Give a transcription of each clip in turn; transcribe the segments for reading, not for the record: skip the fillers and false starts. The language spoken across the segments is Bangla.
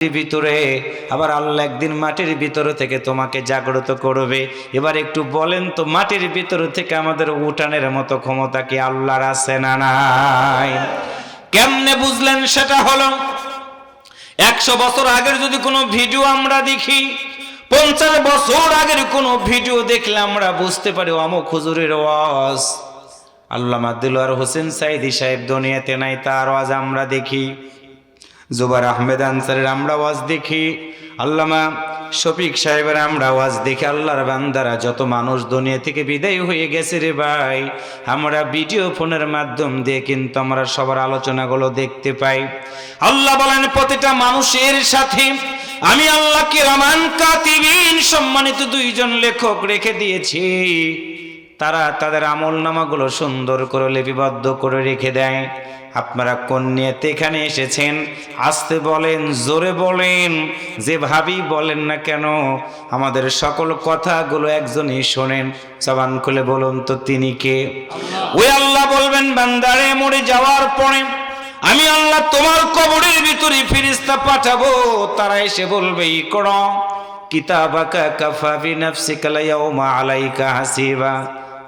ভিতরে, আবার আল্লাহ একদিন মাটির ভিতর থেকে তোমাকে জাগ্রত করবে। এবার একটু বলেন তো, মাটির ভিতর থেকে আমাদের উঠানের মতো ক্ষমতা কি আল্লাহর আছে না নাই? কেমনে বুঝলেন? সেটা হলো 100 বছর আগের যদি কোনো ভিডিও আমরা দেখি, 50 বছর আগের কোনো ভিডিও দেখলে আমরা বুঝতে পারি অমুক হুজুরের ওয়াজ। আল্লামা দিলওয়ার হোসেন সাইদি সাহেব দুনিয়াতে নাই, তার ওয়াজ আমরা দেখি। জুবাইর আহমেদ আনসারীর আমরা ওয়াজ দেখি, আল্লামা শফিক সাহেবের আমরা ওয়াজ দেখি। আল্লাহর বান্দারা যত মানুষ দুনিয়া থেকে বিদায় হয়ে গেছে রে ভাই, আমরা ভিডিও ফোনের মাধ্যম দিয়ে কিন্তু আমরা সবার আলোচনাগুলো দেখতে পাই। আল্লাহ বলেন প্রতিটা মানুষের সাথে আমি আল্লাহ কিরামান কাতিবিন সম্মানিত 2 জন লেখক রেখে দিয়েছি। তারা তাদের আমলনামাগুলো সুন্দর করে লিপিবদ্ধ করে রেখে দেয়। আপনারা কোন নিয়তে এখানে এসেছেন? আস্তে বলেন, জোরে বলেন, যেভাবেই বলেন না কেন আমাদের সকল কথাগুলো একজনই শোনেন। জবান খুলে বলুন তো, তিনি কে? ওই আল্লাহ বলবেন, বান্দারে মরে যাওয়ার পরে আমি আল্লাহ তোমার কবরের ভিতরে ফেরেশতা পাঠাবো। তারা এসে বলবে, ইকরা কিতাবাকা কাফা বিনাফসিকা ইয়াউমা আলাইকা হাসিবা।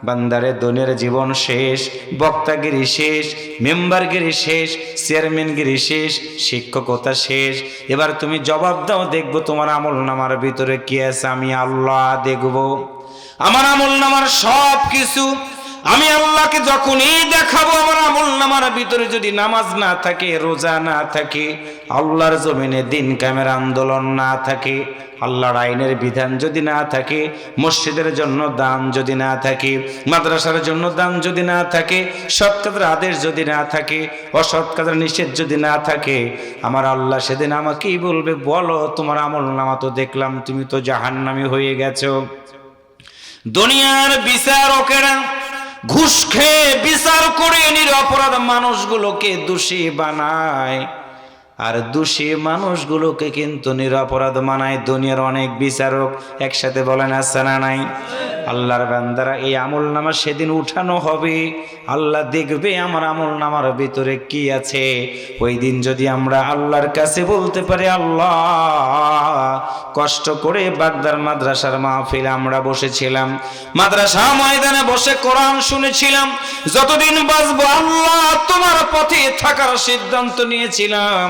বান্দারে দুনিয়ার জীবন শেষ, বক্তাগিরি শেষ, মেম্বারগিরি শেষ, চেয়ারম্যানগিরি শেষ, শিক্ষকতা শেষ। এবার তুমি জবাব দাও, দেখবো তোমার আমলনামার ভিতরে কি আছে। আমি আল্লাহ দেখব আমার আমলনামার সব কিছু। আমি আল্লাহকে যখনই দেখাবো আমার আমলনামার ভিতরে যদি নামাজ না থাকে, রোজা না থাকে, আল্লাহর জমিনে দিন কায়েমের আন্দোলন না থাকে, আল্লাহর আইনের বিধান যদি না থাকে, মসজিদের জন্য দান যদি না থাকে, মাদ্রাসার জন্য দান যদি না থাকে, সৎ কাজের আদেশ যদি না থাকে, অসৎ কাজের নিষেধ যদি না থাকে, আমার আল্লাহ সেদিন আমাকেই বলবে, বলো তোমার আমলনামা তো দেখলাম তুমি তো জাহান্নামী হয়ে গেছো। দুনিয়ার বিচারকেরা ঘুষ খেয়ে বিচার করে নিরপরাধ মানুষগুলোকে দোষী বানায়, আর দোষী মানুষগুলোকে কিন্তু নিরপরাধ বানায় দুনিয়ার অনেক বিচারক। একসাথে বলেন আছে না নাই? আল্লাহর বান্দারা, এই আমলনামা সেদিন উঠানো হবে, আল্লাহ দেখবে আমার আমলনামার ভিতরে কি আছে। ওই দিন যদি আমরা আল্লাহর কাছে বলতে পারি, আল্লাহ কষ্ট করে বাগদার মাদ্রাসার মাহফিলে আমরা বসেছিলাম, মাদ্রাসা ময়দানে বসে কোরআন শুনেছিলাম, যতদিন বাঁচবো আল্লাহ তোমার পথে থাকার সিদ্ধান্ত নিয়েছিলাম।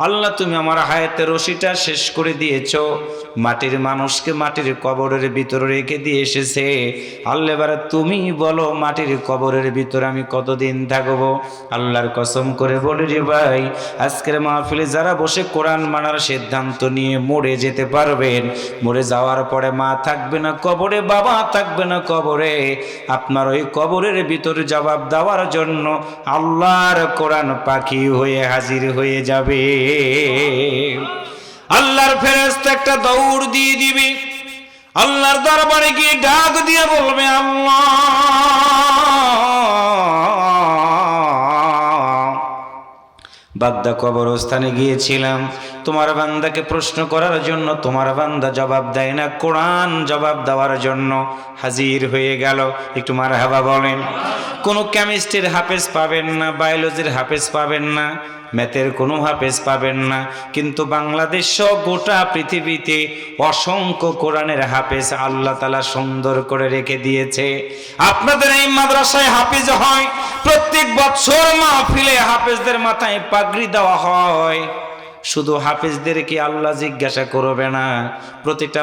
আল্লাহ তুমি আমার হায়াতের রশিটা শেষ করে দিয়েছ, মাটির মানুষকে মাটির কবরের ভিতরে রেখে দিয়ে এসেছে। আল্লাহ এবার তুমি বলো, মাটির কবরের ভিতরে আমি কতদিন থাকবো? আল্লাহর কসম করে বলি রে ভাই, আজকের মাহফিলে যারা বসে কোরআন মানার সিদ্ধান্ত নিয়ে মরে যেতে পারবেন, মরে যাওয়ার পরে মা থাকবে না কবরে, বাবা থাকবে না কবরে, আপনার ওই কবরের ভিতরে জবাব দেওয়ার জন্য আল্লাহর কোরআন পাখি হয়ে হাজির হয়ে যাবে। আল্লাহর ফেরেশতা একটা দৌড় দিয়ে দিবে, আল্লাহর দরবারে গিয়ে ডাক দিয়ে বলবে, আল্লাহ বাগদা কবরস্থানে গিয়েছিলাম তোমার বান্দাকে প্রশ্ন করার জন্য, তোমার বান্দা জবাব দেয় না, কোরআন জবাব দেওয়ার জন্য হাজির হয়ে গেল। একটু মারহাবা বলেন। কোনো কেমিস্ট্রির হাফেজ পাবেন না, বায়োলজির হাফেজ পাবেন না, ম্যাথের কোনো হাফেজ পাবেন না, কিন্তু বাংলাদেশ সহ গোটা পৃথিবীতে অসংখ্য কোরআনের হাফেজ আল্লাহ তাআলা সুন্দর করে রেখে দিয়েছে। আপনাদের এই মাদ্রাসায় হাফেজ হয়, প্রত্যেক বছর মাহফিলে হাফেজদের মাথায় পাগড়ি দেওয়া হয়। শুধু হাফেজদের কি আল্লাহ জিজ্ঞাসা করবে না? প্রতিটা